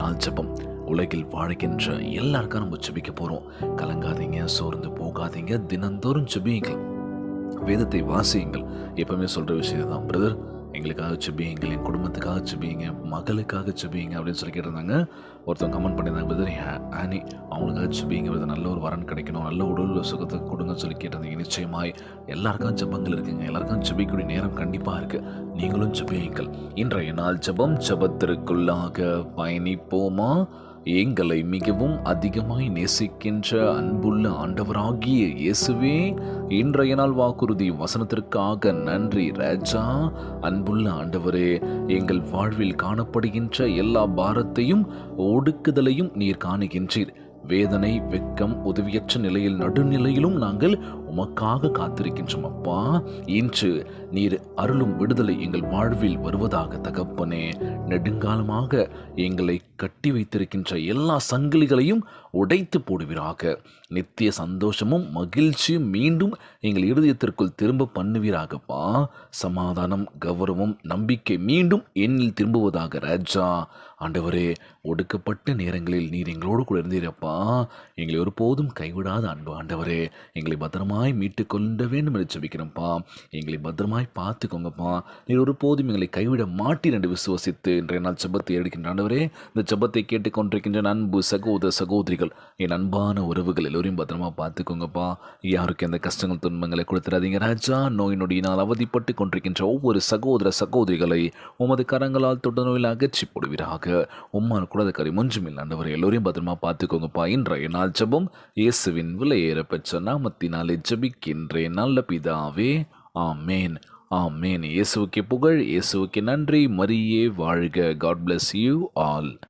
நாள் ஜெபம். உலகில் வாழ்கின்ற எல்லாருக்கும் நம்ம ஜெபிக்க போகிறோம். கலங்காதீங்க, சோர்ந்து போகாதீங்க, தினந்தோறும் ஜெபியுங்கள், வேதத்தை வாசியுங்கள். எப்பவுமே சொல்கிற விஷயம் தான், பிரதர் எங்களுக்காக ஜெபியுங்கள், என் குடும்பத்துக்காக ஜெபியுங்க, மகளுக்காக ஜெபியுங்க அப்படின்னு சொல்லி கேட்டிருந்தாங்க. ஒருத்தவங்க கமெண்ட் பண்ணியிருந்தாங்க, பிரதர் ஆனி அவங்களுக்காக ஜெபியுங்க பிரதர், நல்ல ஒரு வரன் கிடைக்கணும், நல்ல உடல் சுகத்தை கொடுங்கன்னு சொல்லி கேட்டிருந்தீங்க. நிச்சயமாய் எல்லாருக்கும் ஜெபங்கள் இருக்குங்க, எல்லாருக்கும் ஜெபிக்கக்கூடிய நேரம் கண்டிப்பாக இருக்குது. நீங்களும் ஜெபியுங்கள். இன்றைய நாள் ஜெபம். ஜெபத்திற்குள்ளாக பயணிப்போமா? எங்களை மிகவும் அதிகமாய் நேசிக்கின்ற அன்புள்ள ஆண்டவராகிய இயேசுவே, இன்றைய நாள் வாக்குறுதி வசனத்திற்காக நன்றி ராஜா. அன்புள்ள ஆண்டவரே, எங்கள் வாழ்வில் காணப்படுகின்ற எல்லா பாரத்தையும் ஒடுக்குதலையும் நீர் காணுகின்றீர். வேதனை, வெட்கம், உதவியற்ற நிலையில் நடுநிலையிலும் நாங்கள் உமக்காக காத்திருக்கின்றோம் அப்பா. இன்று நீர் அருளும் விடுதலை எங்கள் வாழ்வில் வருவதாக தகப்பனே. நெடுங்காலமாக எங்களை கட்டி வைத்திருக்கின்ற எல்லா சங்கிலிகளையும் உடைத்து போடுவீராக. நித்திய சந்தோஷமும் மகிழ்ச்சியும் மீண்டும் எங்கள் இருதயத்திற்குள் திரும்ப பண்ணுவீராகப்பா. சமாதானம், கௌரவம், நம்பிக்கை மீண்டும் என்னில் திரும்புவதாக ராஜா. ஆண்டவரே, ஒடுக்கப்பட்ட நேரங்களில் நீர் எங்களோடு கூட இருந்தீரப்பா. எங்களை ஒருபோதும் கைவிடாத அன்பு ஆண்டவரே, எங்களை பத்திரமாய் மீட்டு கொள்ள வேண்டும் என்று ஜெபிக்கிறோம்ப்பா. எங்களை பத்திரமாய் பார்த்துக்கோங்கப்பா. நீர் ஒருபோதும் எங்களை கைவிட மாட்டீர் என்று விசுவசித்து இன்றைய நாள் ஜெபத்தை எடுக்கின்ற ஆண்டவரே, இந்த ஜெபத்தை கேட்டுக்கொண்டிருக்கின்ற அன்பு சகோதர சகோதரிகள், என் அன்பான உறவுகள் எல்லோரையும் பத்திரமா பார்த்துக்கோங்கப்பா. யாருக்கு எந்த கஷ்டங்கள் துன்பங்களை கொடுத்துறாதீங்க ராஜா. நோய் நொடியினால் அவதிப்பட்டு கொண்டிருக்கின்ற ஒவ்வொரு சகோதர சகோதரிகளை உமது கரங்களால் தொட்ட நோயில் அகற்றி போடுவீராக. உம்மான கூட கறி முஞ்சுமில்லை ஆண்டவரை, எல்லோரையும் பத்திரமா பார்த்துக்கோங்கப்பா. இன்றைய நாள் ஜெபம் இயேசுவின் விலையேற பெற்ற நாமத்தினாலே ஜெபிக்கின்றேன் நல்ல பிதாவே, ஆமேன், ஆமேன். இயேசுவுக்கு புகழ், இயேசுவுக்கு நன்றி. மரியே வாழ்க. God bless you all.